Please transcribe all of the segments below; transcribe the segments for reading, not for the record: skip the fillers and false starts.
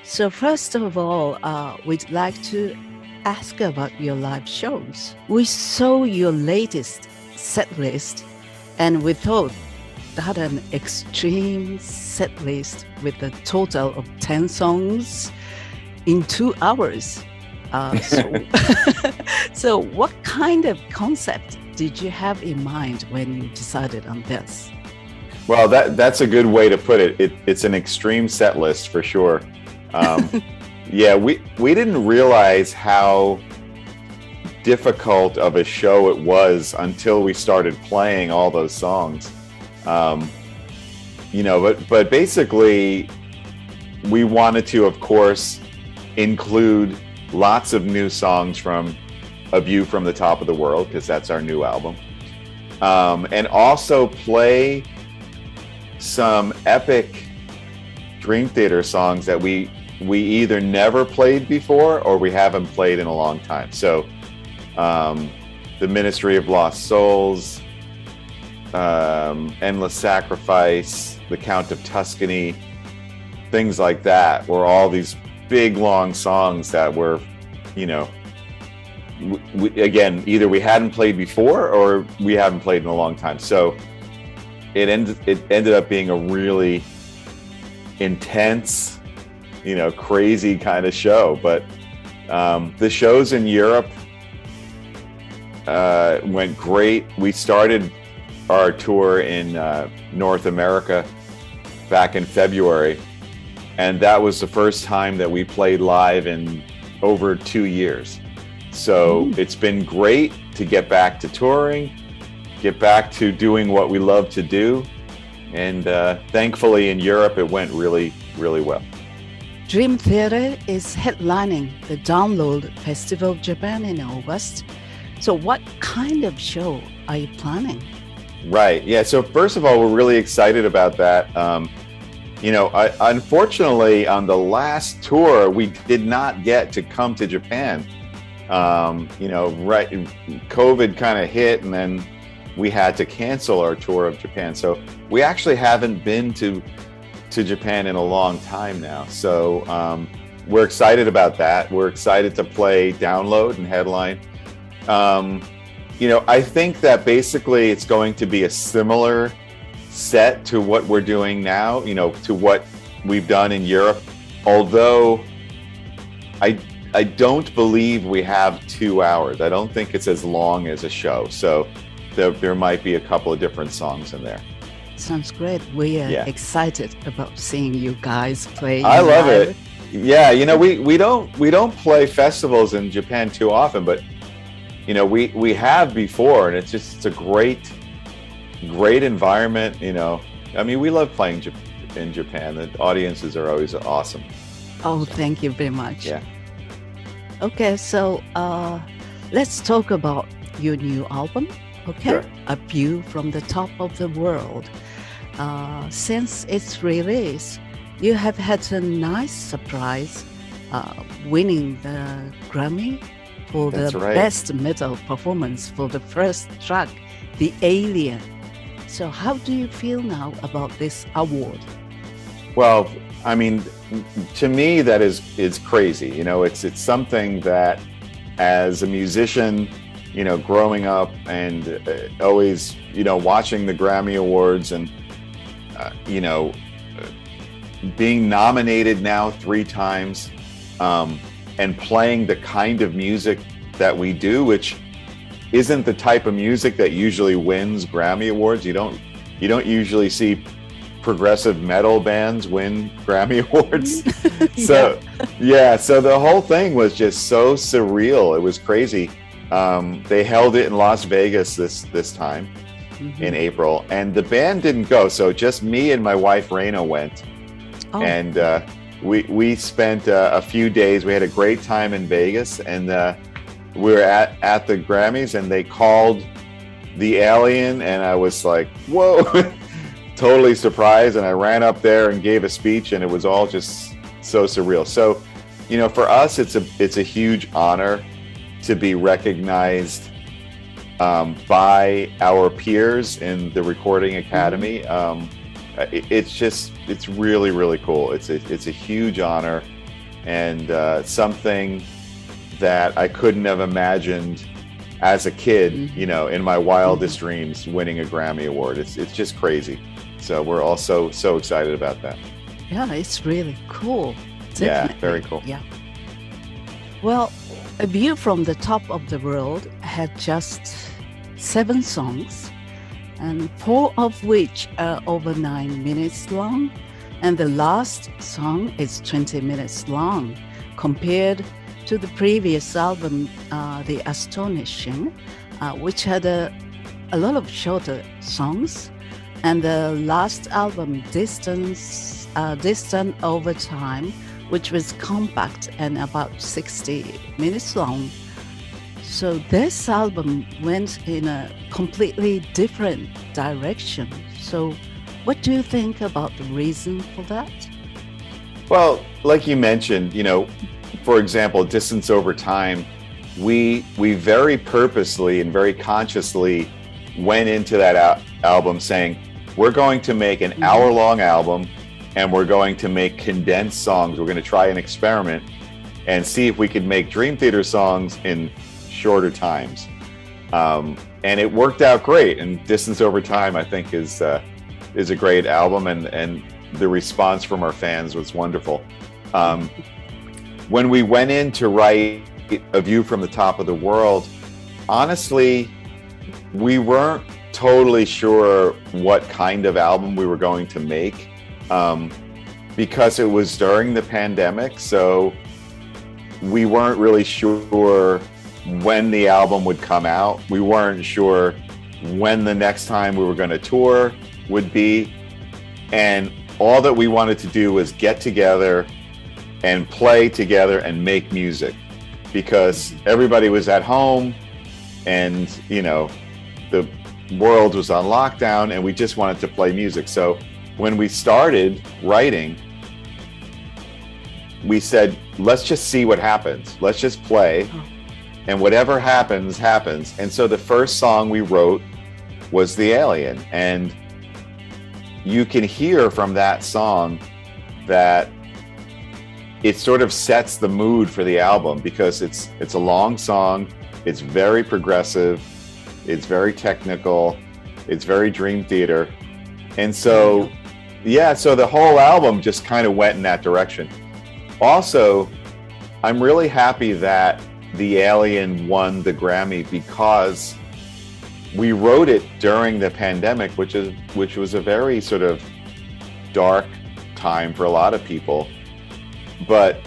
So first of all, we'd like to ask about your live shows. We saw your latest set list, and we thought that an extreme set list with a total of 10 songs in 2 hours. So what kind of concept did you have in mind when you decided on this? Well, that's a good way to put it. It's an extreme set list for sure. Yeah, we didn't realize how difficult of a show it was until we started playing all those songs. But basically, we wanted to, of course, include lots of new songs from A View from the Top of the World, because that's our new album, and also play some epic Dream Theater songs that we either never played before or we haven't played in a long time. So The Ministry of Lost Souls, Endless Sacrifice, The Count of Tuscany, things like that were all these big long songs that were, again, either we hadn't played before or we haven't played in a long time. So it ended up being a really intense, crazy kind of show. But the shows in Europe went great. We started our tour in North America back in February, and that was the first time that we played live in over 2 years. So it's been great to get back to touring, get back to doing what we love to do. And thankfully in Europe, it went really, really well. Dream Theater is headlining the Download Festival of Japan in August. So what kind of show are you planning? Right. Yeah. So first of all, we're really excited about that. Unfortunately, on the last tour, we did not get to come to Japan. COVID kind of hit, and then we had to cancel our tour of Japan. So we actually haven't been to Japan in a long time now. So we're excited about that. We're excited to play Download and headline. I think that basically it's going to be a similar set to what we're doing now, to what we've done in Europe. Although I don't believe we have 2 hours. I don't think it's as long as a show. So there might be a couple of different songs in there. Sounds great. We are excited about seeing you guys play. I love it. Yeah, we don't play festivals in Japan too often, but we have before, and it's a great environment. We love playing in Japan. The audiences are always awesome. Oh, thank you very much. Yeah. Okay, so let's talk about your new album. Okay, sure. A View from the Top of the World. Since its release, you have had a nice surprise, winning the Grammy for the best metal performance for the first track, The Alien. So how do you feel now about this award? Well, to me, that is crazy. It's something that, as a musician, growing up and always, watching the Grammy Awards and, being nominated now 3 times, and playing the kind of music that we do, which isn't the type of music that usually wins Grammy Awards. You don't usually see progressive metal bands win Grammy Awards. So the whole thing was just so surreal. It was crazy. They held it in Las Vegas this time in April, and the band didn't go. So just me and my wife Raina went. And we spent a few days. We had a great time in Vegas, and we were at the Grammys, and they called The Alien, and I was like, whoa, totally surprised. And I ran up there and gave a speech, and it was all just so surreal. So, for us, it's a huge honor to be recognized by our peers in the Recording Academy. It's really, really cool. It's a huge honor. and something that I couldn't have imagined as a kid, you know, in my wildest dreams, winning a Grammy Award. It's just crazy. So we're also so excited about that. Yeah, it's really cool. Yeah, Definitely. very cool. Yeah. Well, A View from the Top of the World had just 7 songs, and 4 of which are over 9 minutes long, and the last song is 20 minutes long, compared to the previous album, The Astonishing, which had a lot of shorter songs, and the last album, Distant Over Time, which was compact and about 60 minutes long. So this album went in a completely different direction. So what do you think about the reason for that? Well, like you mentioned, you know, for example, Distance Over Time, we very purposely and very consciously went into that album saying, we're going to make an hour-long album, and we're going to make condensed songs. We're going to try an experiment and see if we could make Dream Theater songs in shorter times. And it worked out great. And Distance Over Time, I think, is a great album, and the response from our fans was wonderful. When we went in to write A View from the Top of the World, honestly, we weren't totally sure what kind of album we were going to make, because it was during the pandemic, so we weren't really sure when the album would come out. We weren't sure when the next time we were going to tour would be, and all that we wanted to do was get together and play together and make music, because everybody was at home and, you know, the world was on lockdown, and we just wanted to play music. So when we started writing, we said, let's just see what happens. Let's just play, and whatever happens, happens. And so the first song we wrote was The Alien, and you can hear from that song that it sort of sets the mood for the album, because it's a long song, it's very progressive, it's very technical, it's very Dream Theater. And so, yeah, so the whole album just kind of went in that direction. Also, I'm really happy that The Alien won the Grammy, because we wrote it during the pandemic, which was a very sort of dark time for a lot of people. But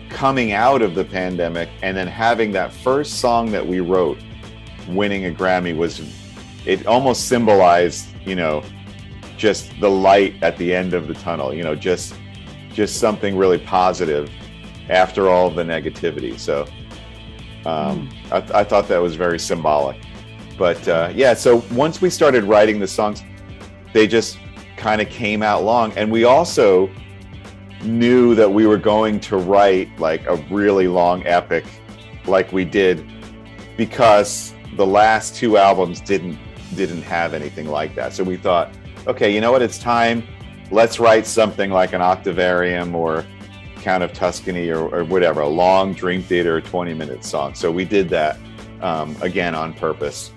coming out of the pandemic and then having that first song that we wrote winning a Grammy, it almost symbolized, you know, just the light at the end of the tunnel, you know, just something really positive after all of the negativity. So I thought that was very symbolic. But yeah, so once we started writing the songs, they just kind of came out long. And we also knew that we were going to write like a really long epic like we did, because the last 2 albums didn't have anything like that. So we thought, okay, you know what, it's time. Let's write something like an Octavarium or Count of Tuscany or whatever, a long Dream Theater 20-minute song. So we did that again on purpose.